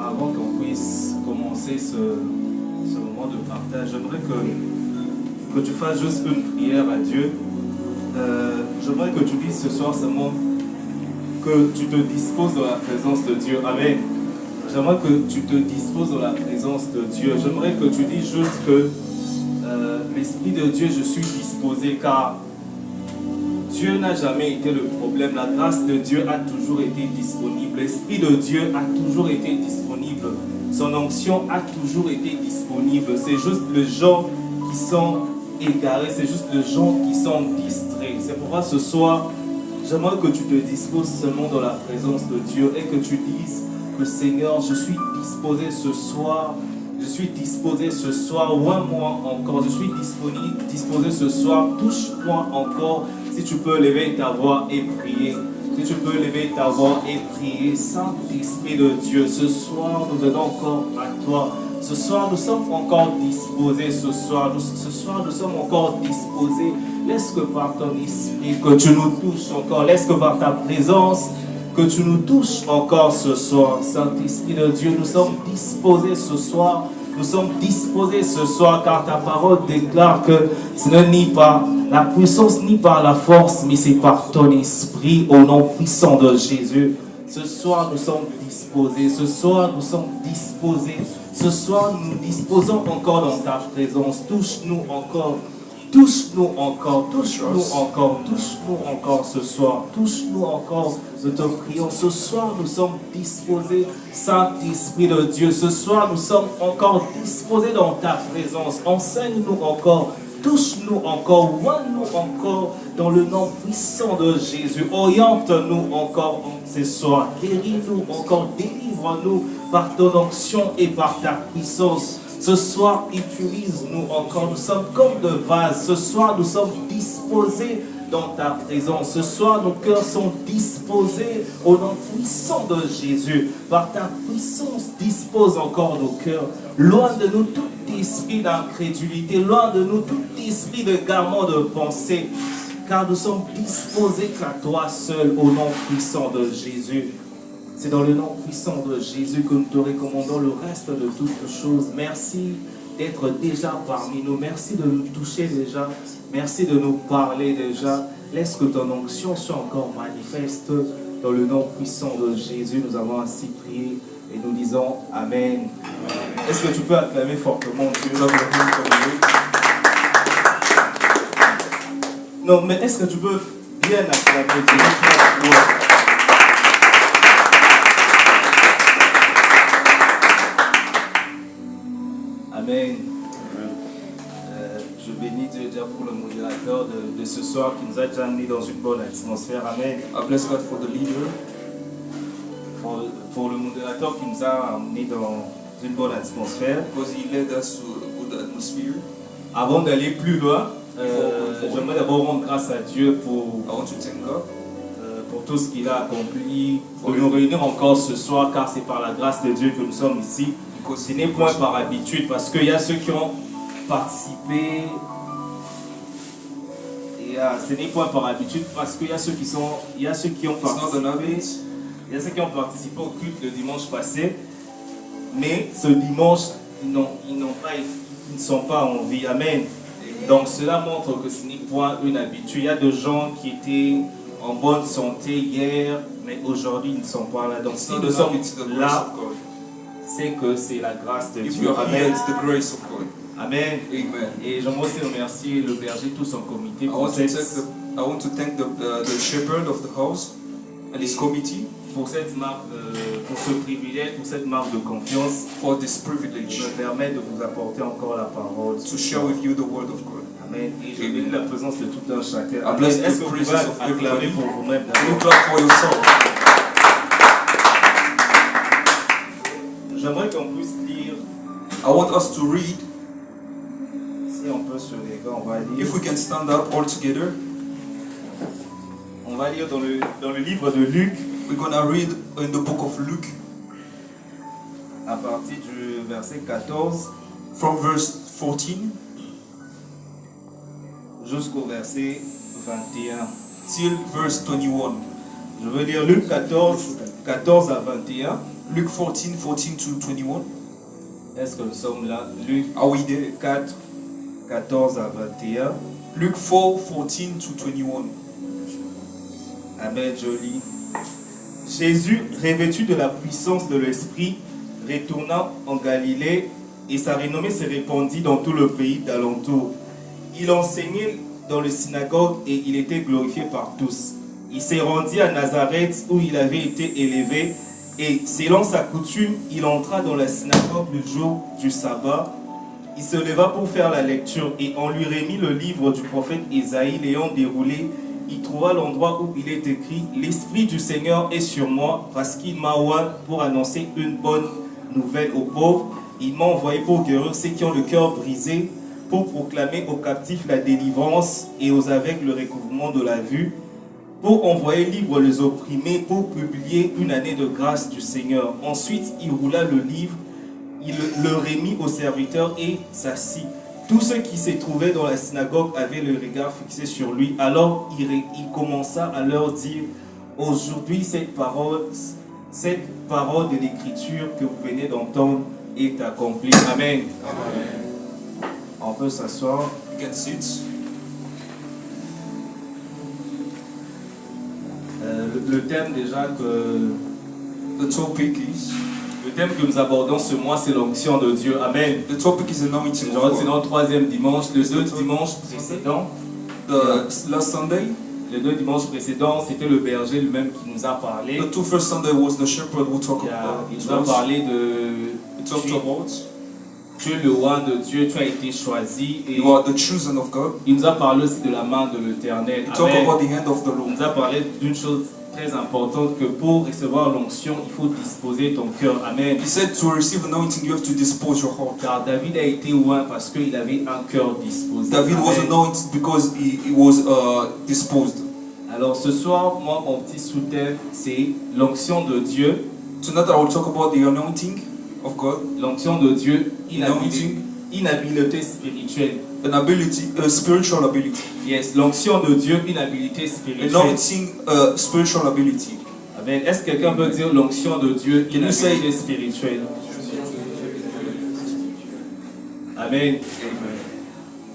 avant qu'on puisse commencer ce moment de partage, j'aimerais que tu fasses juste une prière à Dieu. J'aimerais que tu dises ce soir seulement que tu te disposes dans la présence de Dieu. Amen. J'aimerais que tu te disposes dans la présence de Dieu. J'aimerais que tu dises juste que l'Esprit de Dieu, je suis disposé, car Dieu n'a jamais été le problème. La grâce de Dieu a toujours été disponible. L'Esprit de Dieu a toujours été disponible. Son onction a toujours été disponible. C'est juste les gens qui sont égarés. C'est juste les gens qui sont distraits. C'est pourquoi ce soir, j'aimerais que tu te disposes seulement dans la présence de Dieu et que tu dises que Seigneur, je suis disposé ce soir. Je suis disposé ce soir, oins-moi encore. Je suis disposé ce soir, touche-moi encore. Si tu peux lever ta voix et prier. Si tu peux lever ta voix et prier. Saint-Esprit de Dieu, ce soir, nous venons encore à toi. Ce soir, nous sommes encore disposés. Ce soir, nous sommes encore disposés. Laisse que par ton esprit, que tu nous touches encore. Laisse que par ta présence, que tu nous touches encore ce soir. Saint-Esprit de Dieu, nous sommes disposés ce soir. Nous sommes disposés ce soir car ta parole déclare que ce n'est ni par la puissance ni par la force, mais c'est par ton esprit au nom puissant de Jésus. Ce soir, nous sommes disposés. Ce soir, nous sommes disposés. Ce soir, nous nous disposons encore dans ta présence. Touche-nous encore. Touche-nous encore, touche-nous encore, touche-nous encore ce soir, touche-nous encore, nous te prions. Ce soir, nous sommes disposés, Saint-Esprit de Dieu. Ce soir, nous sommes encore disposés dans ta présence. Enseigne-nous encore, touche-nous encore, oins-nous encore dans le nom puissant de Jésus. Oriente-nous encore ce soir, guéris-nous encore, délivre-nous par ton onction et par ta puissance. Ce soir, utilise-nous encore. Nous sommes comme de vases. Ce soir, nous sommes disposés dans ta présence. Ce soir, nos cœurs sont disposés au nom puissant de Jésus. Par ta puissance, dispose encore nos cœurs. Loin de nous tout esprit d'incrédulité. Loin de nous tout esprit de garement de pensée. Car nous sommes disposés qu'à toi seul, au nom puissant de Jésus. C'est dans le nom puissant de Jésus que nous te recommandons le reste de toutes choses. Merci d'être déjà parmi nous. Merci de nous toucher déjà. Merci de nous parler déjà. Laisse que ton onction soit encore manifeste. Dans le nom puissant de Jésus, nous avons ainsi prié et nous disons Amen. Est-ce que tu peux acclamer fortement Dieu? Non, mais est-ce que tu peux bien acclamer Dieu? Amen. Je bénis Dieu déjà pour le modérateur de ce soir qui nous a déjà amené dans une bonne atmosphère. Amen. I bless God for the leader. Pour le modérateur qui nous a amené dans une bonne atmosphère. Because he led us to a good atmosphere. Avant d'aller plus loin, j'aimerais d'abord rendre grâce à Dieu pour tout ce qu'il a accompli, pour nous réunir encore ce soir, car c'est par la grâce de Dieu que nous sommes ici. Ce n'est point par habitude, parce qu'il y a ceux qui ont participé. Ce n'est point par habitude, parce qu'il y a ceux qui ont participé au culte le dimanche passé, mais ce dimanche, ils ne sont pas en vie. Amen. Donc cela montre que ce n'est point une habitude. Il y a des gens qui étaient en bonne santé hier, mais aujourd'hui ils ne sont pas là. Donc si nous sommes là, c'est que c'est la grâce de Dieu. Amen. Amen. Amen. Et j'aimerais aussi remercier le berger, tout son comité. I want to thank the shepherd of the house and his committee pour cette marque, pour ce privilège, pour cette marque de confiance. For this privilege. Me permet de vous apporter encore la parole. To share with you the word of God. Amen. Et je bénis la présence de tout un chacun. Est-ce que vous pouvez acclamer pour vous-même d'abord? J'aimerais qu'on puisse lire. I want us to read. Si on peut se lever, on va lire. If we can stand up all together. On va lire dans le livre de Luc. We're gonna read in the book of Luke. À partir du verset 14. From verse 14. Jusqu'au verset 21. Till verse 21. Je veux lire Luc 14 à 21. Luke 14, 14 to 21. Est-ce que nous sommes là? Luc Are we there? 4, 14 à 21. Luke 4, 14 to 21. Amen, joli. Jésus, revêtu de la puissance de l'Esprit, retourna en Galilée et sa renommée se répandit dans tout le pays d'alentour. Il enseignait dans les synagogues et il était glorifié par tous. Il s'est rendu à Nazareth où il avait été élevé et selon sa coutume, il entra dans la synagogue le jour du sabbat. Il se leva pour faire la lecture et on lui remit le livre du prophète Isaïe. L'ayant déroulé, il trouva l'endroit où il est écrit « L'Esprit du Seigneur est sur moi parce qu'il m'a oint pour annoncer une bonne nouvelle aux pauvres. Il m'a envoyé pour guérir ceux qui ont le cœur brisé, pour proclamer aux captifs la délivrance et aux aveugles le recouvrement de la vue, pour envoyer libres les opprimés, pour publier une année de grâce du Seigneur. » Ensuite, il roula le livre, il le remit au serviteur et s'assit. Tous ceux qui se trouvaient dans la synagogue avaient le regard fixé sur lui. Alors il commença à leur dire « Aujourd'hui, cette parole de l'Écriture que vous venez d'entendre est accomplie. » Amen. Amen. On peut s'asseoir. You can sit. Le thème déjà que... The topic is... Le thème que nous abordons ce mois, c'est l'onction de Dieu. Amen. The topic is anointing. C'est notre troisième dimanche. Les deux dimanches précédents, The last Sunday, les deux dimanches précédents, c'était le berger lui-même qui nous a parlé. the two first Sunday was the shepherd who talked Il about. nous a parlé He talked de about tu es le roi de Dieu, tu as été choisi. Et you are the chosen of God. il nous a parlé aussi de la main de l'Éternel. He talked Amen. about the hand of the Il Lord. nous a parlé d'une chose très importante, que pour recevoir l'onction, il faut disposer ton cœur. Amen. He said to receive anointing, you have to dispose your heart. Car David a été oint parce qu'il avait un cœur disposé. David was Amen. anointed because he was disposed. Alors ce soir, moi, mon petit sous-thème, c'est l'onction de Dieu. Tonight I will talk about the anointing of God, L'onction de Dieu, Anointing. inhabileté spirituelle. an ability, a spiritual ability. Yes, l'onction de Dieu, inhabileté spirituelle. Anointing, spiritual ability. Amen. Est-ce que quelqu'un peut dire l'onction de Dieu, Can you say- inhabileté spirituelle? Amen.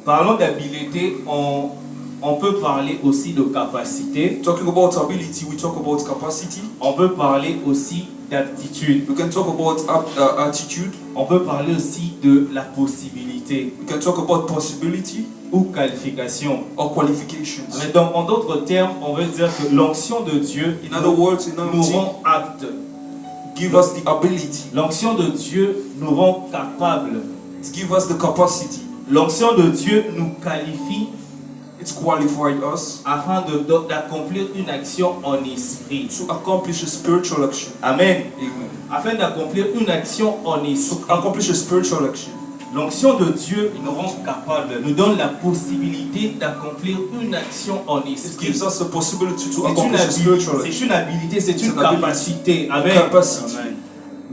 Parlons d'habileté, on peut parler aussi de capacité, Talking about ability, we talk about capacity. on peut parler aussi d'aptitude, We can talk about attitude. on peut parler aussi de la possibilité We can talk about possibility ou qualification. or qualifications. Mais donc, en d'autres termes, on veut dire que l'onction de Dieu In other words, nous anointing rend aptes. give us the ability. L'onction de Dieu nous rend capables. It give us the capacity. L'onction de Dieu nous qualifie It's qualified us afin d'accomplir une action en esprit. to accomplish a spiritual action. Amen. Amen. Afin d'accomplir une action en To esprit. accomplish a spiritual action. L'onction de Dieu nous rend capables, nous donne la possibilité d'accomplir une action en It esprit. gives us the possibility to C'est une accomplish a spiritual habilité, action. c'est une habilité, c'est une It's an ability. capacité. Amen. Capacity. Amen.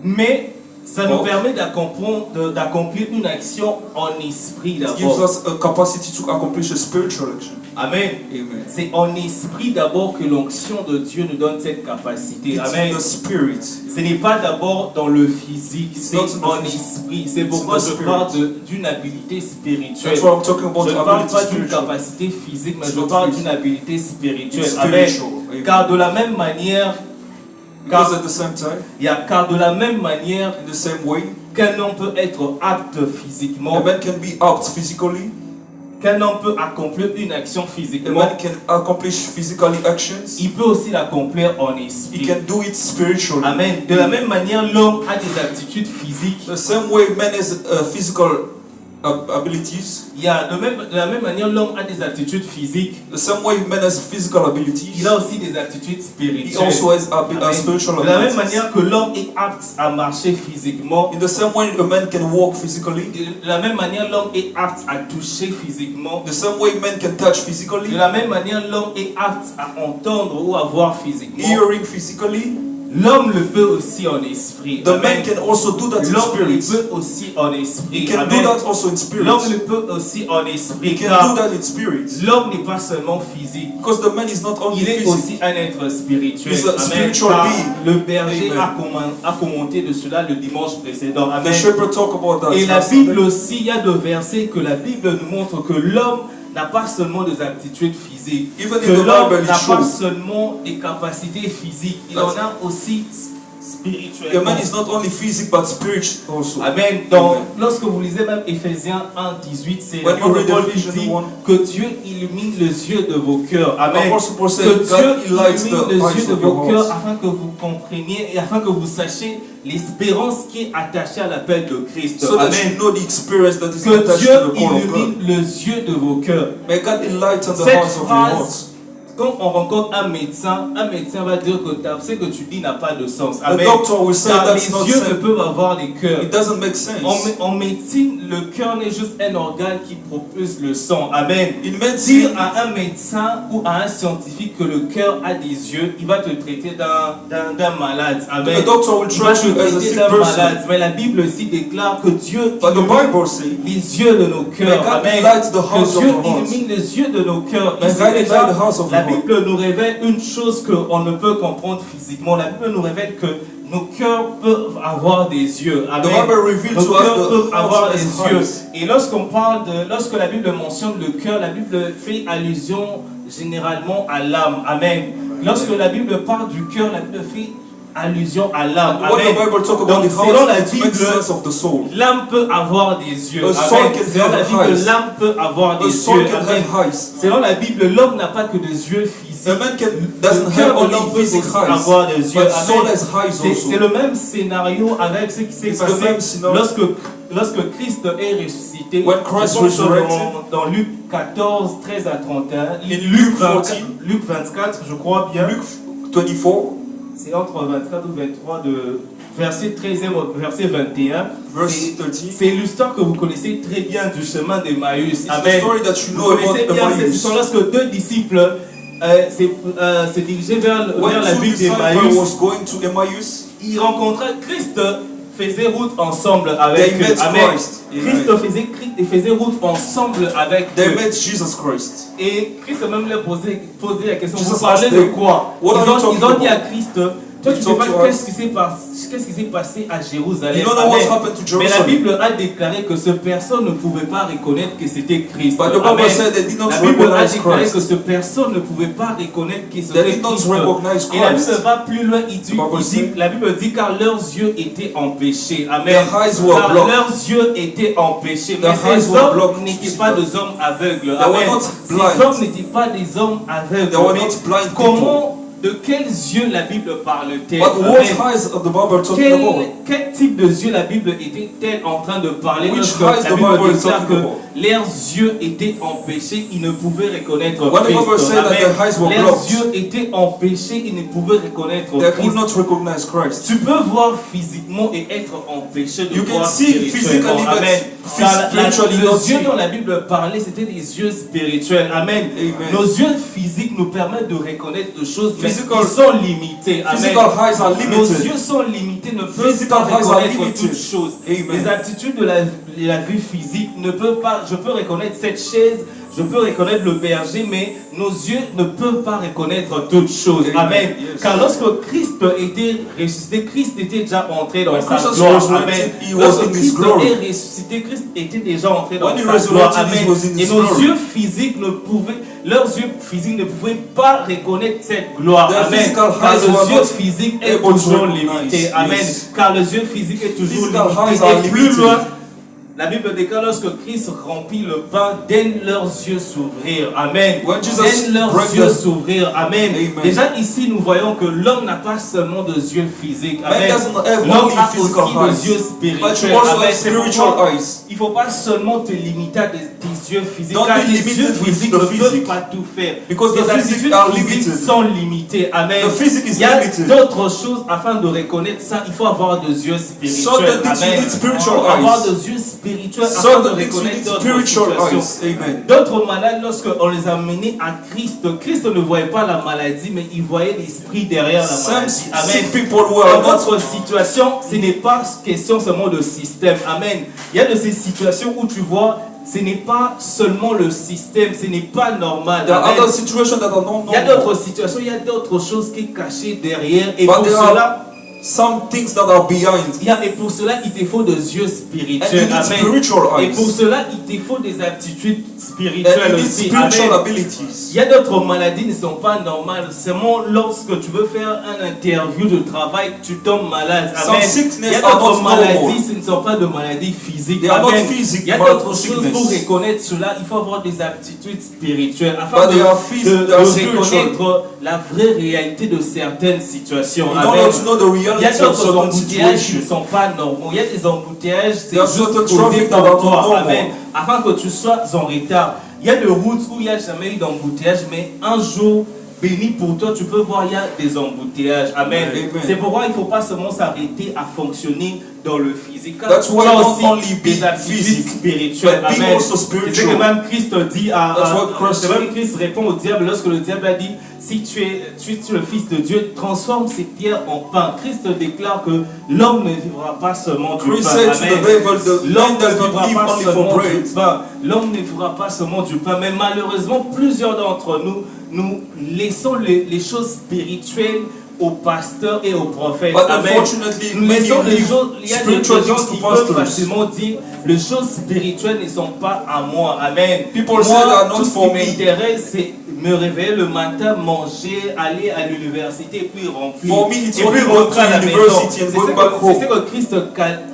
Mais ça nous Bon. permet d'accomplir une action en esprit It gives d'abord. us a capacity to accomplish a spiritual action. Amen. Amen. C'est en esprit d'abord que l'onction de Dieu nous donne cette capacité. It's Amen. in the spirit. Ce n'est pas d'abord dans le physique, c'est not in the en physique. esprit. C'est It's pourquoi in the je spirit. parle d'une habilité spirituelle. That's why I'm talking about Je ne parle ability pas d'une spiritual. capacité physique, mais It's je not parle physical. d'une habilité spirituelle. It's Amen. spiritual. Amen. Car de la même manière, Because at the same time, car de la même manière in the same way, qu'un homme peut être apte physiquement, a man can be apt physically, qu'un homme peut accomplir une action a physiquement, man can accomplish physically actions, il peut aussi l'accomplir en he esprit. can do it spiritually. Amen. De la même manière, l'homme a des aptitudes physiques. The same way man has physical abilities, De la même manière, l'homme a des aptitudes physiques. the same way man has physical abilities, Il a aussi des aptitudes he spirituelles. also has Amen. spiritual De la même abilities. manière que l'homme est apte à marcher physiquement, In the same way a man can walk physically, de la même manière, l'homme est apte à toucher physiquement. the same way man can touch De physically, la même manière, l'homme est apte à entendre ou à voir physiquement. hearing physically, L'homme le peut aussi en esprit. The man Amen. can also do that in L'homme le spirit. peut aussi en esprit. He can do Amen. that also in spirit. L'homme le peut aussi en esprit. He can Car do that in spirit. l'homme n'est pas seulement physique. Because the man is not only Il est physical. aussi un être spirituel. He's a Amen. spiritual Car being. le berger Amen. a commenté de cela le dimanche précédent. The Amen. shepherd talk about that. Et la last Bible Sunday. aussi, il y a deux versets que la Bible nous montre que l'homme n'a pas seulement des aptitudes physiques, Even in que the l'homme Bible, it n'a pas shows. seulement des capacités physiques, il en a aussi The spirituellement. man is not only physical but spiritual also. Amen. Lorsque vous lisez même Éphésiens 1:18, c'est When you l'apôtre read Paul qui Ephesians dit 1, que Dieu illumine les yeux de vos cœurs. Amen. Apostle Paul said, Que God Dieu enlightens illumine the les eyes yeux de of vos your cœurs hearts. afin que vous compreniez et afin que vous sachiez l'espérance qui est attachée à l'appel de Christ. So that Amen. you know the experience that is Que attached Dieu to the call of God. illumine les yeux de vos cœurs. May God enlighten the Cette hearts of your phrase, hearts. quand on rencontre un médecin va dire que ce que tu dis n'a pas de sens. The Amen. doctor will say Car that's les not yeux ne sense. peuvent avoir des cœurs. It doesn't make sense. En médecine, le cœur n'est juste un organe qui propulse le sang. Amen. In Dire medicine, à un médecin ou à un scientifique que le cœur a des yeux, il va te traiter d'un malade. Amen. the doctor will Il va treat te you as a traiter sick d'un person. malade. Mais la Bible aussi déclare que Dieu But the illumine Bible says, les yeux de nos cœurs. May God Amen. light the hearts Que of Dieu our hearts. illumine les yeux de nos cœurs. May Ici, God déjà, light the hearts of la our hearts. Bible nous révèle une chose qu'on ne peut comprendre physiquement. La Bible nous révèle que nos cœurs peuvent avoir des yeux. the Amen. Bible reveals Nos to us cœurs peuvent the avoir hearts des as yeux. eyes. Et lorsque la Bible mentionne le cœur, la Bible fait allusion généralement à l'âme. Amen. Lorsque la Bible parle du cœur, la Bible fait allusion à l'âme. And when the Amen. Bible talk about Donc, the selon la heart, it makes Bible, sense of the soul. l'âme peut avoir des yeux. A soul Amen. can Selon la have Bible, eyes. l'âme peut avoir A des soul yeux. can Amen. have eyes. Selon la Bible, l'homme n'a pas que des yeux physiques. A man Le doesn't cœur have de only l'homme peut aussi physical eyes, avoir des yeux. but soul Amen. has eyes C'est also. le même scénario avec ce qui s'est It's the passé même scénario. lorsque Christ est ressuscité. When Christ Je pense resurrected. dans Luc 14, 13 à 31. In Luke 14, Luc 24, je crois bien. Luke 24, C'est entre 24 ou 23 de verset 13 au verset 21. verse C'est- 13. C'est l'histoire que vous connaissez très bien du chemin d'Emmaüs. It's the Amen. story that you Vous know connaissez about bien cette Emmaus. histoire lorsque deux disciples se dirigeaient vers When la two ville disciples d'Emmaüs. was going to Emmaus, Ils rencontraient Christ, faisait route ensemble avec They eux. met Amen. Christ. Christ faisait route ensemble avec they eux. met Jesus Christ. Et Christ même leur posait la question, Jesus vous parlez asked de them, quoi? what are you Ils ont talking dit à about? Christ, toi tu He sais pas talked to qu'est-ce qui s'est passé à Jérusalem. You don't know Amen. what happened to Mais la Jerusalem. Bible a déclaré que cette personne ne pouvait pas reconnaître que c'était Christ. But the Bible Amen. said they did not La Bible a recognize déclaré Christ. que cette personne ne pouvait pas reconnaître que They c'était did not Christ. recognize Et la Christ. Bible va plus loin, la Bible dit car leurs yeux étaient empêchés. Amen. Their eyes were Car blocked. leurs yeux étaient empêchés. Their Mais eyes ces were hommes blocked. n'étaient pas des hommes aveugles. They were Amen. not Ces blind. hommes n'étaient pas des hommes aveugles. They were Mais not blind people. comment, de quels yeux la Bible parle-t-elle? But what Amen. eyes of the Bible talking about? Quel type de yeux la Bible était-elle en train de parler Which lorsque eyes la the Bible Bible is déclare talking que about? leurs yeux étaient empêchés, ils ne pouvaient reconnaître When the Bible Christ. said that Amen. their eyes were Leurs blocked, yeux étaient empêchés, ils ne pouvaient reconnaître they could Christ. not recognize Christ. Tu peux voir physiquement et être empêché de You can voir see spirituellement. physically, but Amen. Car spiritually not les yeux see. dont la Bible parlait, c'était des yeux spirituels. Amen. Amen. Nos yeux physiques nous permettent de reconnaître des choses, mais Physical- ils sont limités. Amen. Physical eyes are Nos limited. yeux sont limités, ne peuvent Physical pas eyes are reconnaître limited. toutes choses. Amen. Les aptitudes de la vue physique ne peuvent pas. Je peux reconnaître cette chaise, je peux reconnaître le berger, mais nos yeux ne peuvent pas reconnaître toutes choses. Amen. Amen. Yes. Car lorsque Christ était ressuscité, Christ était déjà entré dans When sa Christ gloire. was Amen. resurrected, he was Lorsque in his Christ glory. est ressuscité, Christ était déjà entré dans When he sa gloire. resurrected, Amen. he was in Et his nos glory. yeux physiques leurs yeux physiques ne pouvaient pas reconnaître cette gloire. Their Amen. physical Car eyes le were yeux not physique est able to toujours recognize. limité. Amen. Yes. Car le yeux physique est toujours Physical eyes limité. are Et plus limited. loin, la Bible déclare lorsque Christ remplit le pain, dès leurs yeux s'ouvrir. Amen. When Jesus Dès leurs broke yeux the- s'ouvrir. Amen. Amen. Déjà ici, nous voyons que l'homme n'a pas seulement des yeux physiques. Man Amen. doesn't have L'homme only a physical aussi eyes, des yeux but spirituels. you also Amen. have C'est spiritual pourquoi eyes. il ne faut pas seulement te limiter à tes yeux physiques. Don't Car be tes limited yeux with physiques the ne peuvent physique. pas tout faire. Because Tes the physique aptitudes are physiques limited. sont limitées. Amen. The physique is Il y a limited. d'autres choses afin de reconnaître ça. Il faut avoir des yeux spirituels. Certain things you Amen. need spiritual Il faut avoir eyes. des yeux spirituels spirituel afin de Certain things we reconnaître need d'autres spiritual situations. eyes. Amen. D'autres malades, lorsqu'on les a menés à Christ, Christ ne voyait pas la maladie, mais il voyait l'esprit derrière la Some maladie. Amen. sick people who are Dans not. votre situation, ce n'est pas question seulement de système. Amen. Il y a de ces situations où tu vois, ce n'est pas seulement le système, ce n'est pas normal. There are Amen. other situations that are not Il y a normal. d'autres situations, il y a d'autres choses qui sont cachées derrière. Et But pour there cela, are some things that are behind. et pour cela, il te faut des yeux And spirituels. you need Amen. spiritual Et eyes. pour cela, il te faut des aptitudes And spirituelles you need aussi. spiritual Amen. abilities. Il y a d'autres maladies qui ne sont pas normales. Seulement lorsque tu veux faire un interview de travail, tu tombes malade. Some Amen. sickness Il y a are d'autres not normal. maladies, ce ne sont pas de maladies physiques. They are not Amen. physical Il y a d'autres sickness. choses pour reconnaître cela. Il faut avoir des aptitudes spirituelles But afin they are physical, they are de spiritual. reconnaître la vraie réalité de certaines situations. In Amen. order to know the Il y a reality of d'autres certain embouteillages qui ne situations. sont pas normaux. Il y a des embouteillages, c'est There are juste certain causé traffic par that are toi. not normal. Amen. Afin que tu sois en retard. Il y a des routes où il n'y a jamais eu d'embouteillage, mais un jour, béni pour toi, tu peux voir, il y a des embouteillages. Amen. Amen. C'est pourquoi il ne faut pas seulement s'arrêter à fonctionner dans le physique. Car That's tu why as don't aussi only be des aptitudes physique, spirituelles. but be Amen. also C'est ce que spiritual. même Christ dit That's what Christ c'est même Christ répond au diable lorsque le diable a dit si tu es le fils de Dieu, transforme ces pierres en pain. Christ déclare que l'homme ne vivra pas seulement du Christ pain. said to the Amen. devil, the L'homme man ne does not vivra live pas only for seulement bread. du pain. L'homme ne vivra pas seulement du pain. Mais malheureusement, plusieurs d'entre nous, nous laissons les choses spirituelles aux pasteurs et aux prophètes. But Amen. unfortunately, Nous many laissons les leave choses, il y a des spiritual gens things to qui peuvent pastors. facilement dire les choses spirituelles ne sont pas à moi. Amen. People say they are not Tout ce for qui me. m'intéresse, c'est me réveiller le matin, manger, aller à l'université, puis remplir. For me, it's et puis only going rentrer à to la maison. university and C'est going ce back que- home. c'est ce que Christ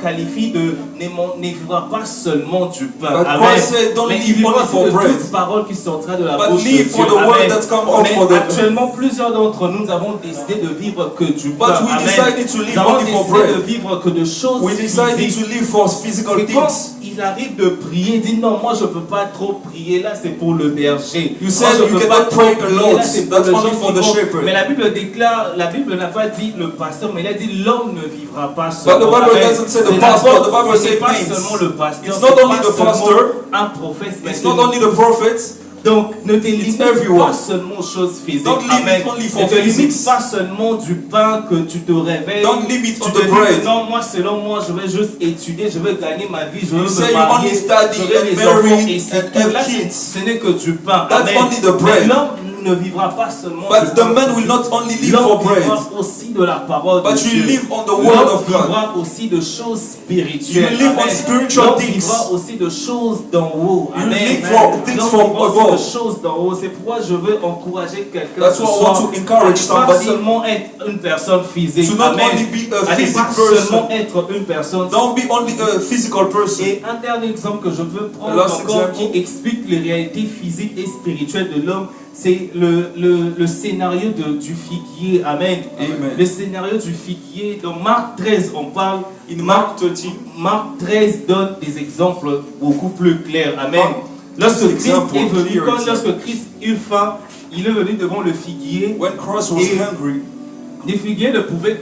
qualifie de ne vivra pas seulement du pain. But Amen. Christ said, don't Mais live il vivra only aussi for de bread. toute parole qui sortira de la But bouche de live for Dieu. the word Amen. that come out Mais for the- actuellement, plusieurs d'entre nous avons décidé de vivre que du pain. But we Amen. decided to live Nous avons only for décidé bread. de vivre que de choses We decided physiques. to live for physical C'est quand things. il arrive de prier, dit non, moi je peux pas trop prier, là c'est pour le berger. You Moi, said je you peux cannot pas trop pray a prier, lot. là c'est pour That's le only gens for qui the vont. shepherd. Mais la Bible déclare, la Bible n'a pas dit le pasteur, mais il a dit l'homme ne vivra pas But seulement. the Bible Amen. doesn't say the C'est pastor, d'abord, the Bible ce n'est says pas means. seulement le pasteur, It's not c'est only pas the seulement pastor, un prophète, mais It's c'est not only the prophets. donc, ne te limite everyone. pas seulement aux choses physiques. Don't limit Amen. only for Ne te limite physics. pas seulement du pain que tu te réveilles. Don't limit tu on te the dis bread. que non, moi, selon moi, je vais juste étudier, je vais gagner ma vie, je vais You say me you marier, only study je vais and les marry enfants et c'est and tout. have Là, kids. ce n'est que du pain. That's Amen. only the bread. Mais l'homme ne vivra pas seulement But du the pain man will physique. not only live L'homme for bread, vivra aussi de la parole de but you Dieu. live on the word L'homme of God. vivra aussi de choses spirituelles. You live on Amen. spiritual L'homme things. vivra aussi de choses d'en haut. You Amen. live for things L'homme from vivra aussi above. de choses d'en haut. C'est pourquoi je veux encourager quelqu'un That's ce why I soir want to encourage à pas somebody seulement être une personne physique. to not Amen. only be a À ne physical pas person. seulement être une personne. Don't be only a physical person. Et un dernier exemple que je veux prendre Last encore example. qui explique les réalités physiques et spirituelles de l'homme, c'est le scénario du figuier. Amen. Amen. Le scénario du figuier. Dans Marc 13, on parle. In Mark 13, Marc 13 donne des exemples beaucoup plus clairs. Amen. Lorsque This Christ example, est venu, clear example. lorsque Christ eut faim, il est venu devant le figuier. when Christ was Et- hungry, Les figuiers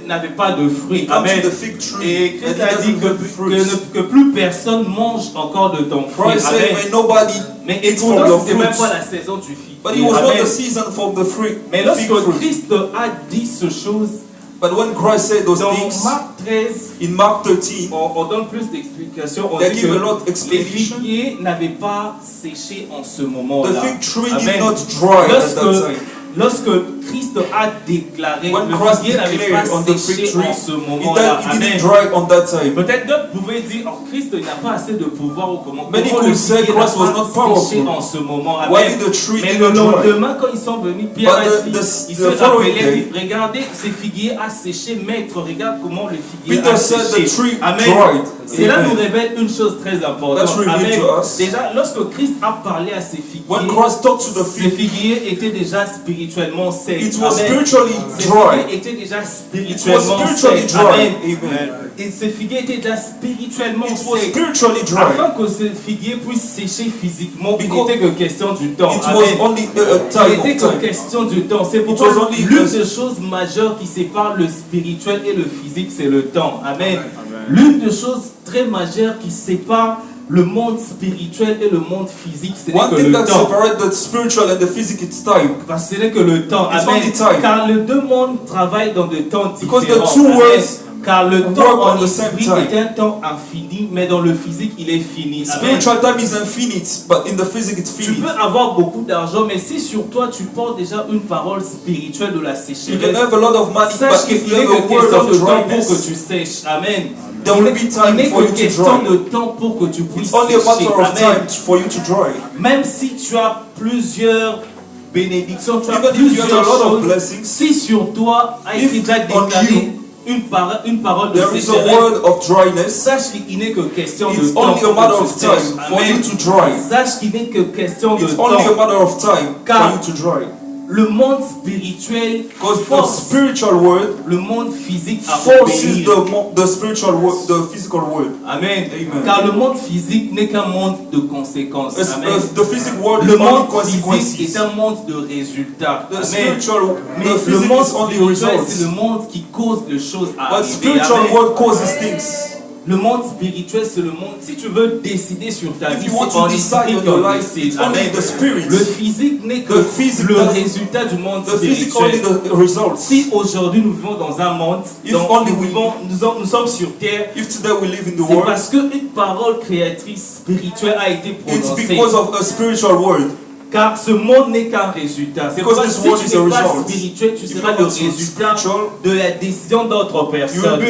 n'avaient pas de fruits. he comes Amen. to the fig tree Et and Christ he a dit doesn't have fruits. que plus personne mange encore de ton fruit. Christ said, Amen. may nobody Mais eat from écoutons, your c'était même fruits. pas la saison du figuier. But it was Amen. not the season for the fruit. Mais fig lorsque fruit. Christ a dit ces choses, But when Christ said those dans things, Marc 13, in Mark 13, on donne plus d'explications. On they dit give a que lot les explanation. figuiers n'avaient pas séché en ce The moment-là. fig tree Amen. did not dry at that time. Lorsque Christ a déclaré, When le Christ figuier n'avait pas declared on the fig séché tree, en ce it moment-là. didn't Amen. dry on that time. Peut-être d'autres pouvaient dire, oh, Christ n'a pas assez de pouvoir au comment. Many Comment could le say figuier n'a Christ was pas not séché powerful. en ce moment. Why Amen. did the tree Mais did le not dry? lendemain, quand ils sont venus, Pierre a But dit, the il se following rappelait, day, dit, regardez, ce figuier a séché, maître, regarde comment le figuier Peter a said séché. the tree Amen. dried. Cela Amen. nous révèle une chose très importante. That's revealed Amen. to us. Déjà, lorsque Christ a parlé à ses When figuiers, Christ talked to the ces fig, figuiers étaient déjà spirituellement secs. it was Amen. spiritually Ces dry. figuiers étaient déjà It was spirituellement spiritually secs. dry. Amen. Amen. Et ces figuiers étaient déjà spirituellement It was secs. spiritually dry. Afin que ces figuiers puissent sécher physiquement, il Because n'était que question du temps. It Amen. was only a Il time n'était of que time. question du temps. C'est pourquoi was only l'une a- des choses majeures qui sépare le spirituel et le physique, c'est le temps. Amen. L'une des choses très majeures qui sépare le monde spirituel et le monde physique, ce n'est One que thing le that temps. separates the spiritual and the physical, it's time. Parce que ce n'est que le temps. It's Amen. only time. Car les deux mondes travaillent dans des temps Because the différents. two Amen. worlds Car le work temps on en the same esprit time. est un temps infini, mais dans le physique, il est fini. Amen. Spiritual time is infinite, but in the physical it's Tu finite. peux avoir beaucoup d'argent, mais si sur toi tu portes déjà une parole spirituelle de la You can sécheresse, have a lot of money, sache but qu'il if you n'est have que a word question of de temps pour dryness, que tu sèches. Amen. there will be Il time n'est for que you to question dry. de temps pour que tu puisses It's only a matter sécher. of Amen. time for you to dry. Même si tu as plusieurs bénédictions, tu as Even if you have a plusieurs lot of choses, blessings, si sur toi a if été déjà on déclaré une parole de there is a sécheresse, word of dryness. sache qu'il n'est que question de It's temps only a pour matter que of tu sèches. time for you Amen. to dry. Sache qu'il n'est que question de It's only a temps. matter of time for Car- you to dry. Le monde spirituel Because the force spiritual world le monde physique à forces obéir. the spiritual world, the physical world. Amen. Amen. Car le monde physique n'est qu'un monde de conséquences. Amen. The physical world Le is only monde physique consequences. est un monde de résultats. The Amen. spiritual, Mais the le physical monde is only spirituel, c'est le results. monde qui cause les choses à But arriver. spiritual Amen. world causes things. Le monde spirituel, c'est le monde. Si tu veux décider sur ta If vie, you want c'est en to decide esprit on your qu'on life, décide. it's only Amen. the spirit. Le physique n'est que The physique le does- résultat du monde The physical only spirituel. the results. Si aujourd'hui nous vivons dans un monde, If donc only nous, we- vivons, nous sommes sur terre, If today we live in the c'est world, parce qu'une parole créatrice spirituelle a été it's prononcée. because of a spiritual word. Car ce monde n'est qu'un résultat. C'est Because pourquoi this si world tu is a n'es pas result. spirituel, tu If seras you're le not résultat spiritual, de la décision d'autres you will personnes. be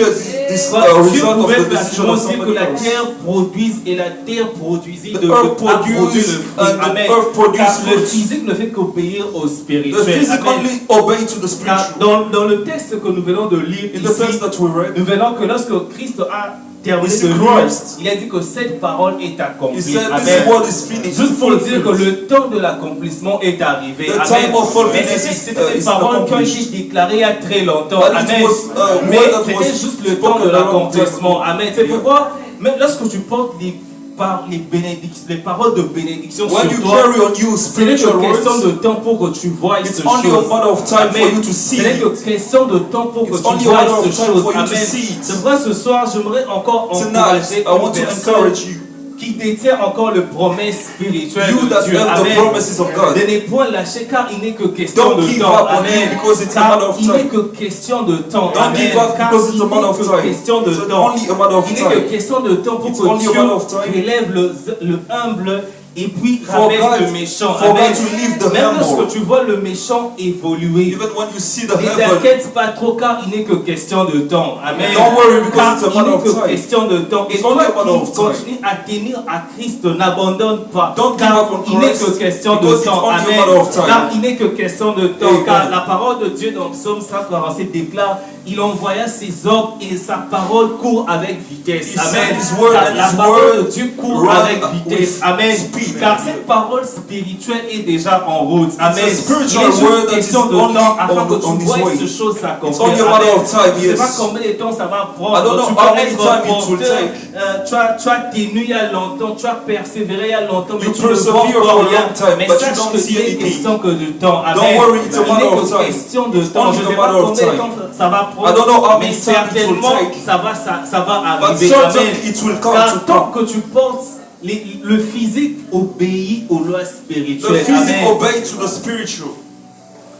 this Dieu result of pouvait the decision facilement of dire que somebody la else. terre produise et la terre produisit The de earth a produit produce le fruit. and the Amen. earth produce Car le fruit. physique ne fait qu'obéir au The spirituel. physical Amen. only obey to the Car spiritual. dans le texte que nous venons de lire In the text ici, that we read, nous verrons que lorsque Christ a terminé We see de lire, Christ. il a dit que cette parole est he accomplie. said Amen. this word is finished. Juste pour dire que le temps de l'accomplissement est arrivé. The Amen. time of fulfillment Mais is- c'était des is paroles qui ont accomplished. été déclarées il y a très longtemps. But it Amen. was a Mais word that was c'était juste le spoken temps de a long time l'accomplissement. ago. Amen. C'est Yeah. pourquoi, même lorsque tu portes les paroles de bénédiction When you sur toi, carry on you ce n'est spiritual que question words, de temps pour que tu voies it's ce only a chose. matter of time for Amen. you to see Ce n'est it. que question de temps pour que It's tu only a vois matter of ce time chose. for you to Amen. see it. C'est pourquoi ce soir, j'aimerais encore Tonight, encourager I want une to personne encourage you. qui détient encore le promesse spirituelle You de that Dieu. have the Amen. promises of God. De ne point lâcher car il n'est que question Don't de give temps. up on Amen. him because it's a Car matter of il n'est time. que question de temps. Don't Amen. give up Car because it's il a matter of n'est que time. question de It's temps. only a matter of Il n'est que time. question de temps pour It's que only a Dieu matter of time. relève le humble et puis For rabaisse God- le méchant. for Amen. God to leave the Même humble. lorsque tu vois le méchant évoluer, Even when you see the ne heaven, t'inquiète pas trop car il n'est que question de temps. Amen. Don't worry because Car it's a il matter n'est of que time. question de temps. Et It's toi only a matter of qui time. continues à tenir à Christ, n'abandonne pas. Don't give Car up on il n'est Christ que question de because it's temps. only a Amen. matter of time. Car il n'est que question de temps. Amen. Car la parole de Dieu dans Psaume 147 déclare: il envoya ses ordres et sa parole court avec vitesse. He Amen. sent his word Car and la his parole word de Dieu court run avec with vitesse. Amen. speed. Car cette parole spirituelle est déjà en route. Amen. a spiritual Il est juste word that question is de only temps afin on- que tu on his vois way. ces choses s'accomplir. It's only a matter Amen. of time, Je ne sais pas yes. combien de temps ça va prendre. I don't know Tu how peux many être time it will porteur, take. tu as tenu il y a longtemps, tu as persévéré il y a longtemps, mais You tu ne vois persevere encore for a rien. long time, Mais but you sache don't que see il est anything. question que de temps. Amen. Don't worry, it's a Il matter n'est of que time. question de It's temps. only Je ne a sais pas matter of combien de time. temps ça va I don't know prendre, how mais many time it will certainement take. ça va But arriver. certainly Amen. it will come Car to tant come. que tu portes le physique obéit aux lois The spirituelles. physical Amen. obey to the spiritual.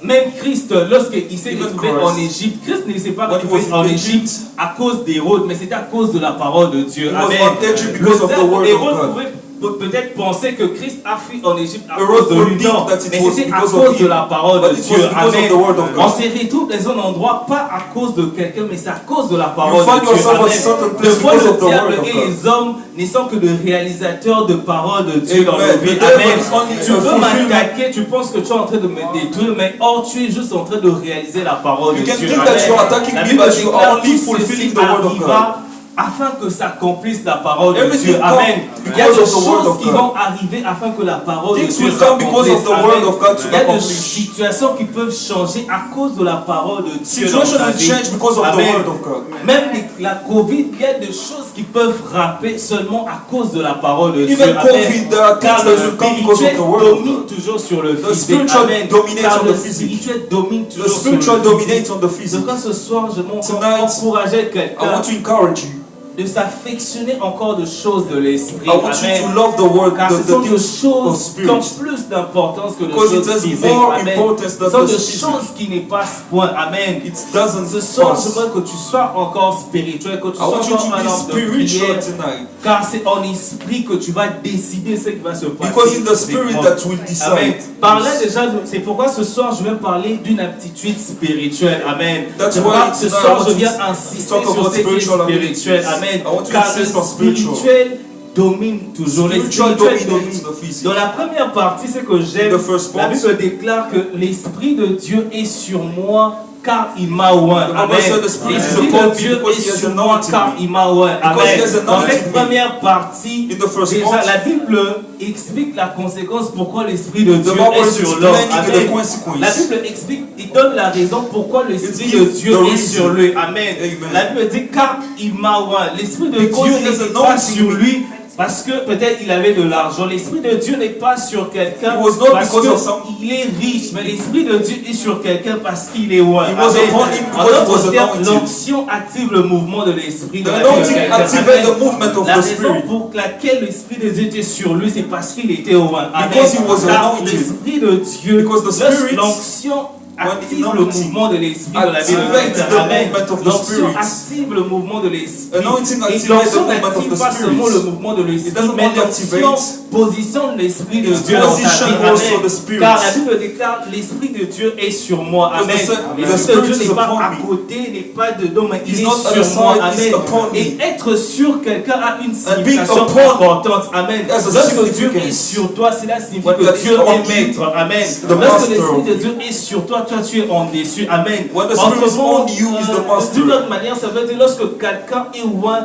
Même Christ, lorsqu'il s'est Even retrouvé Christ. en Égypte, Christ ne s'est pas When he retrouvé was in en Egypt, Égypte à cause d'Hérode, mais c'était à cause de la parole de Dieu. He was Amen. in Egypt because of the word of Hérode God. pouvait peut-être penser que Christ a fui en Égypte à Hérode cause de would lui, think non, that it mais was c'était à because of cause de him. la parole But de it was Dieu. because of Amen. the word of God. On se retrouve dans un endroit pas à cause de quelqu'un, mais c'est à cause de la parole You find de Dieu. yourself at Amen. certain Des place fois, because le of the diable word of et God. les hommes ne sont que de réalisateurs de paroles de Dieu dans Amen. nos vies. The devil Amen. is only Tu a veux fulfillment. m'attaquer, tu penses que tu es en train de me détruire, mais or tu es juste en train de réaliser la parole You de can Dieu. think that Amen. you are attacking La me, Bible but you are déclare only tout fulfilling ceci the word of arriva afin que s'accomplisse la parole de Everything Dieu. Amen. comes Il y a des because of the word choses of qui God. vont arriver afin que la parole de Things Dieu will come because of s'accomplisse. the word Amen. of God to Il y a des accomplish. situations qui peuvent changer à cause de la parole de Dieu. dans Situation ta will vie. change because of the Amen. word of God. Même la Covid, il y a des choses qui peuvent frapper seulement à cause de la parole de Dieu. Even Amen. COVID, there are Car things le that will come because of spirituel the word of domine God. toujours sur le The physique. spiritual Amen. dominates Car on le the physique. spirituel domine The toujours sur spiritual le physique. dominates on the Je physical. crois que ce soir, je Tonight, m'encourager I quelqu'un. want to encourage you. de s'affectionner encore de choses de l'esprit. I want you Amen. to love the word, Car ce the sont des things of choses qui ont spirit. plus d'importance que les Because it choses has physiques. more Amen. importance Ce than sont the des physique. choses qui n'y passent point. Amen. It doesn't Ce soir, pass. je veux que tu sois encore spirituel, que tu I sois want you encore to un be homme de spiritual prière. tonight. Car c'est en esprit que tu vas décider ce qui va se passer. Because in the spirit physiquement. that will Amen. decide. Par là déjà, c'est pourquoi ce soir je vais parler d'une aptitude spirituelle. Amen. That's C'est why pourquoi ce tonight soir I want je to viens insister talk sur about ce qui est spiritual spirituel. abilities. Amen. I want to Car le insist on spiritual. spirituel domine toujours. Le Spiritual spirituel dominates domine. the physique. Dans la première partie, c'est que j'aime. The first La part. Bible déclare que l'Esprit de Dieu est sur moi. Car il m'a oint. The Bible Amen. said the Spirit is L'Esprit upon de me Dieu because est he has sur moi anointed car me. il m'a oint. Because Amen. he has Dans anointed cette me. première partie, In the first déjà part, la Bible explique la conséquence pourquoi l'Esprit de Dieu Bible est is sur l'homme. explaining the Amen. consequence. La Bible explique, il donne la raison pourquoi l'Esprit It de gives Dieu the est reason. sur lui. Amen. Amen. La Bible dit car il m'a oint. L'Esprit de Because Dieu he has n'est pas anointed sur me. lui. Parce que peut-être il avait de l'argent. L'Esprit de Dieu n'est pas sur quelqu'un It was not parce because of some- qu'il est riche. Mais l'Esprit de Dieu est sur quelqu'un parce qu'il est oint. It was Amen. upon him En because he d'autres was termes, anointed. l'onction active le mouvement de l'Esprit. The dans la vie de anointing quelqu'un. activate Amen. the movement of La the raison Spirit. pour laquelle l'Esprit de Dieu était sur lui, c'est parce qu'il était oint. Amen. Because he was Car anointed. l'Esprit de Dieu, Because the Spirit, l'onction active when le anointing mouvement de l'Esprit dans la vie de activates quelqu'un. the Amen. movement of the L'onction Spirit. active le mouvement de l'Esprit. Anointing Et activates the l'onction movement of n'active the pas Spirit. seulement le mouvement de It l'Esprit, doesn't mais only l'onction activate, positionne l'Esprit de it Dieu dans ta vie. positions Amen. also the Spirit. Car la Bible déclare l'Esprit de Dieu est sur moi. Because Amen. the L'Esprit de Spirit Dieu is n'est pas upon à me. côté, n'est pas dedans, mais il He's est not at the sur moi. side, he's Amen. upon me. Et être sur quelqu'un a une And being signification upon importante. Amen. has a Lorsque Dieu significance. est sur toi, cela signifie When que God is Dieu on est you, maître. Amen. the Lorsque master l'Esprit of de you. Dieu est sur toi, toi tu es en dessus. Amen. When the Spirit is Autrement, on you, is the master. d'une autre manière, ça veut dire lorsque quelqu'un est loin,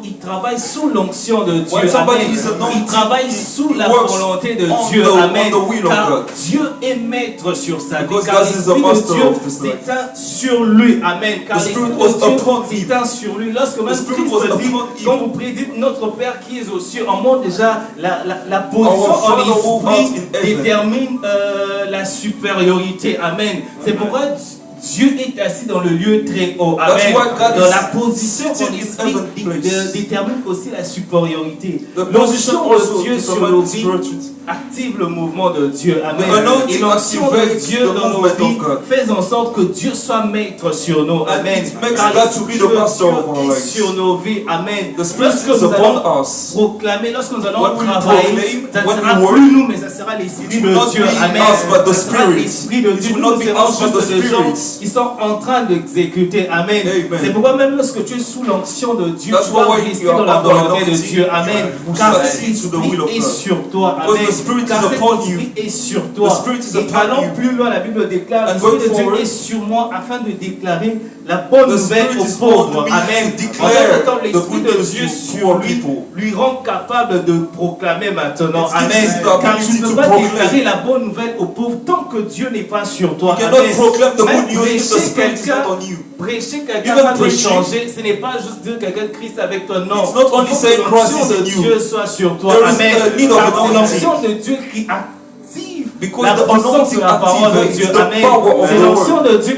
il travaille sous l'onction de Dieu. When somebody Amen. is anointed, Il travaille sous he la works volonté de on Dieu. the- Amen. on the will of Car God. Dieu est maître sur sa vie. Because Car God is the l'Esprit de master Dieu of this life. s'éteint sur lui. Amen. Car The l'Esprit Spirit de was Dieu upon him. s'éteint sur lui. Lorsque même Spirit Christ was dit, upon him. quand vous priez, dites notre Père qui est aux cieux, on montre déjà la position Our Father who en art esprit in heaven. détermine la supériorité. Amen. C'est pourquoi Dieu est assis dans le lieu très haut. That's Amen. why God Dans is la position en sitting in esprit heavenly place. détermine aussi la supériorité. The position L'onction also de Dieu sur determines nos vies spirituality. active le mouvement de Dieu. Amen. The anointing Et l'onction de activates Dieu the dans nos movement of vies God. fait en sorte que Dieu soit maître sur nous. Amen. it makes Car God to be the l'Esprit de master Dieu of our est lives. sur nos vies. Amen. The Spirit Lorsque is nous allons upon us. proclamer, lorsque nous allons When we travailler, proclaim, ça ne when sera we work, plus nous, mais ça sera l'Esprit it will de not Dieu. be Amen. us, but the Ça sera Spirit. l'Esprit de It Dieu. will Nous not be serons us, but juste the des gens Spirit. qui sont en train d'exécuter. Amen. Amen. C'est pourquoi même lorsque tu es sous l'onction de Dieu, That's tu dois why rester you are dans la under volonté de anointing. Dieu. Amen. You Car submit cet to the will of Esprit est God. sur toi. Because Amen. the Spirit Car is cet upon Esprit est sur The toi. Spirit is Et upon allons you. plus loin, la Bible déclare, And l'Esprit going de Dieu forward, est sur moi afin de déclarer la bonne the nouvelle Spirit aux is pauvres. on me Amen. to En declare même temps, the l'Esprit good de news Dieu to sur poor lui people. lui rend capable de proclamer maintenant. It gives Amen. us the Car tu ability ne peux to pas proclaim. déclarer la bonne nouvelle aux pauvres tant que Dieu n'est pas sur toi. You cannot Amen. proclaim the Même good news if the prêcher Spirit is quelqu'un, not on you. prêcher quelqu'un Even va te preaching, changer. Ce n'est pas juste dire quelqu'un de Christ avec toi. Non. It's not only Il faut saying que Christ l'onction is de in you. Dieu soit sur toi. There is Amen. a need of Car c'est anointing. l'onction de Dieu qui active Because la the puissance anointing de la parole de activates Dieu. the Amen. power of C'est the l'onction word. de Dieu.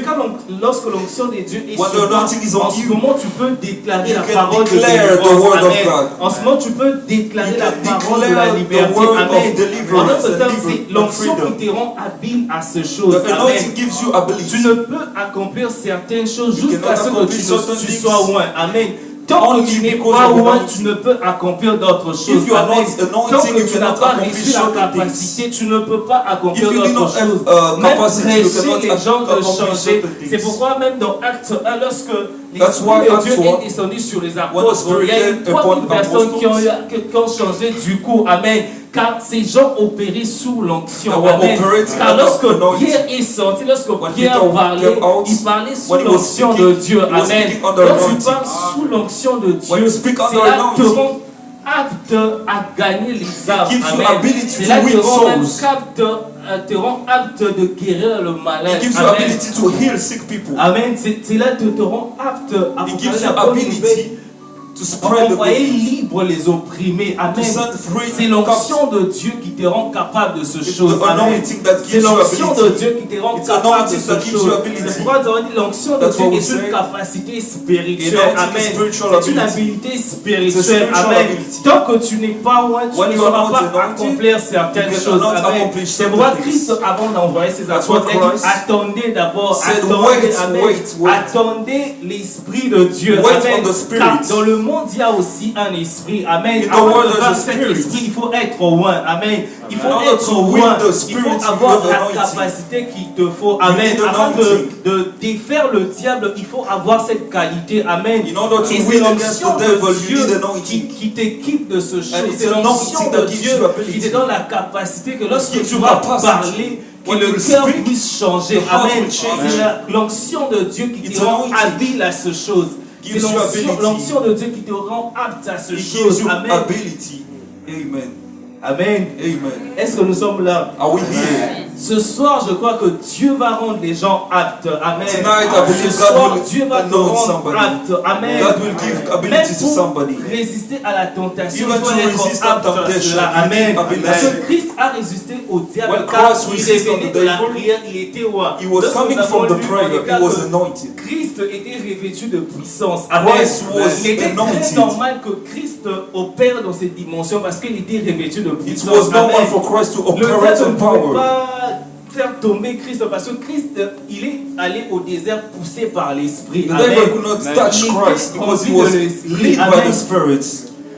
Lorsque l'onction de Dieu est When sur the toi, anointing is on en ce you, moment tu peux déclarer you la can parole de declare the délivrance. word of Amen. God. En ce moment tu peux déclarer You la can parole de la declare the liberté. word of Amen. deliverance En d'autres and termes, liberty c'est and l'onction freedom. qui te rend habile à ces choses. The Amen. anointing gives you Tu ability. ne peux accomplir certaines choses You jusqu'à cannot ce que accomplish tu certain tu things sois loin. Amen. Tant que only tu n'es because pas of loin, anointing. tu ne peux accomplir d'autres choses. If you are Amen. not Tant anointing, que you tu n'as cannot pas accomplish reçu la certain capacité, tu ne peux pas accomplir If you do d'autres not have, choses. Même capacity, you prêcher cannot les gens de accomplish changer. certain things. C'est pourquoi même dans Acte 1, lorsque That's l'Esprit why de Acts Dieu 1, est descendu sur les when the apôtres, Spirit il y a eu came upon 3000 personnes qui ont changé du coup. Amen. Car ces gens opéraient sous l'onction. They were Amen. operating Car under lorsque anointing. Pierre est sorti, lorsque When Pierre Peter parlait, came out, il parlait sous when he was l'onction speaking, de Dieu. he was Amen. speaking under Quand tu anointing. parles sous l'onction de When Dieu, you speak under cela te anointing, rend apte à gagner les âmes. gives you Amen. ability Cela to te win rend même souls. te rend apte de guérir le malade. It gives you Amen. ability to heal sick people. Amen. Cela te rend apte à It proclamer gives la you bonne ability nouvelle to spread the envoyer good news, libre les opprimés. to Amen. set free C'est the l'onction de Dieu qui te rend capable de ce It's chose. the Amen. anointing that C'est gives you l'onction de ability. Dieu qui te rend It's capable de anointing ce that gives you chose. ability. C'est pourquoi nous avons dit l'onction de That's Dieu what we est une say. capacité spirituelle. Anointing is Amen. spiritual C'est une ability. habilité It's a spirituelle. spiritual Amen. ability. Tant que tu n'es pas loin, tu When ne you are sauras not pas anointed, accomplir certaines you choses. cannot Amen. accomplish C'est pourquoi certain Christ, things. avant d'envoyer ses That's apôtres, what il a dit Christ attendez d'abord, said, attendez, wait, amen. wait. Attendez l'Esprit de Dieu. Wait Amen. on the Spirit. Car dans le monde, il y a aussi un esprit. Amen. In the Avant world, de there's faire a cet spirit. esprit, il faut être loin. Amen. Il faut In order être to win loin. the Il spirit, faut you avoir have la anointing. capacité qu'il te faut. Amen. need Afin anointing. de défaire le diable, il faut avoir cette qualité. Amen. In order to Et c'est win against l'onction the devil, de you need Dieu anointing. qui t'équipe de ce chose. it's C'est l'onction anointing de that gives Dieu you ability. qui te donne la capacité que lorsque gives tu you vas capacity. parler, que When le you cœur speak, puisse changer. the heart Amen. will change. C'est l'onction de Dieu qui It's te rend anointing. habile à ce chose. Gives C'est you ability. l'onction de Dieu qui te rend apte à ce It chose. gives you Amen. ability. Amen. Amen. Amen. Est-ce que nous sommes là? Are we here? Ce soir, je crois que Dieu va rendre les gens aptes. Amen. Tonight, I believe Ce God soir, will Dieu va te anoint rendre somebody. apte. Amen. God will give Même ability to pour somebody. résister à la tentation, Even il faut to être resist apte à temptation, cela. you Amen. need ability. Parce que Christ a résisté au diable When car Christ il resisted revenait the de la devil, prière, il était roi. He was Lorsque coming nous avons from the lu, prayer. on He déclare was que anointed. Christ était revêtu de puissance. Amen. Christ was Il était anointed. très normal que Christ opère dans cette dimension parce qu'il était revêtu de It puissance. was normal Amen. for Christ to Le operate diable in ne pouvait power. pas faire tomber Christ parce que Christ, il est allé au désert poussé par l'Esprit. The Amen. devil could not touch Il était Christ because he rempli was de l'Esprit. led by Amen. the Spirit.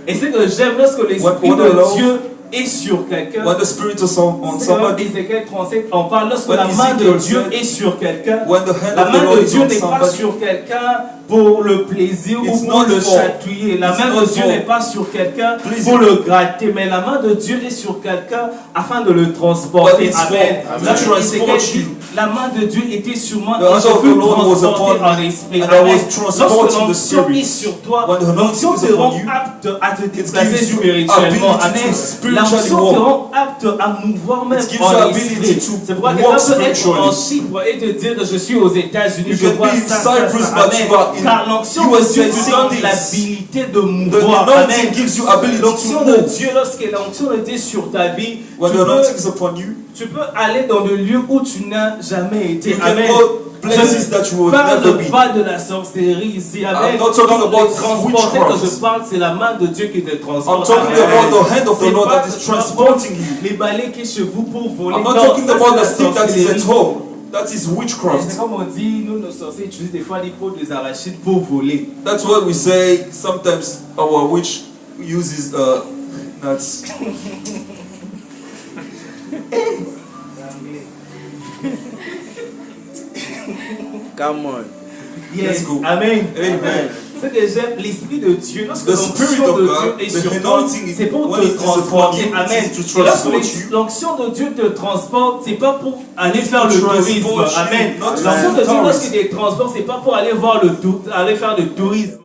Et c'est que j'aime lorsque l'Esprit What I de love, Dieu est sur quelqu'un. When the Spirit is on C'est dans somebody, Ézéchiel 37, on parle lorsque When la main de Ezekiel Dieu said, est sur quelqu'un. when the hand La of the main Lord de is Dieu on n'est pas somebody, sur quelqu'un pour le plaisir It's ou pour not le for- chatouiller. La it's main not de Dieu for n'est pas sur quelqu'un pleasure. pour le gratter, mais la main de Dieu est sur quelqu'un afin de le transporter. But it's for Amen. to Lorsque transport Ézéchiel dit, you. la main de Dieu était sur moi The et hand je of fus the Lord was transporté upon en me, esprit. and I Amen. was transported Lorsque in the l'onction Spirit. est sur toi, When the anointing l'onction is te upon rend you, apte à te gives déplacer you spirituellement. ability to Amen. spiritually L'onction te walk. rend apte à mouvoir même It gives en you ability esprit. to C'est pourquoi walk quelqu'un peut être spiritually. en Chypre et te dire que je suis aux États-Unis, You je can vois be in ça, Cyprus, ça. but Amen. you are in Car l'onction de USA Dieu te seeing donne things. l'habilité de The mouvoir. anointing Amen. gives you ability L'onction to de move. Dieu, lorsque l'onction de Dieu est sur ta vie, When tu the anointing peux, is upon you, tu peux aller dans des lieux où tu n'as jamais été. you can Amen. go places that you would never Parle be. pas de la sorcellerie ici. Amen. I'm not talking about Les transporter que je witchcraft. parle, c'est la main de Dieu qui te transporte. I'm talking Amen. about the hand of the C'est Lord pas that is que tu vas transporting prendre you. les balais qui est chez vous pour voler. I'm not Non, talking ça, about c'est the la stick that is at sorcellerie. home. That is C'est witchcraft. comme on dit, nous nos sorciers utilisent des fois les peaux des arachides pour voler. That's what we say. Sometimes our witch uses nuts. Come on. Yes, Let's go. Amen. Amen. Ce que j'aime, l'Esprit de Dieu, lorsque The Spirit l'onction of de God, Dieu est the sur toi, anointing, c'est pour when te it is upon transporter. you, it Amen. is to Et lorsque transport you. l'onction de Dieu te transporte, c'est pas pour aller faire le transport tourisme. you, Amen. not L'onction de Dieu, tourist. lorsqu'il te transporte, c'est pas pour aller voir aller faire le tourisme.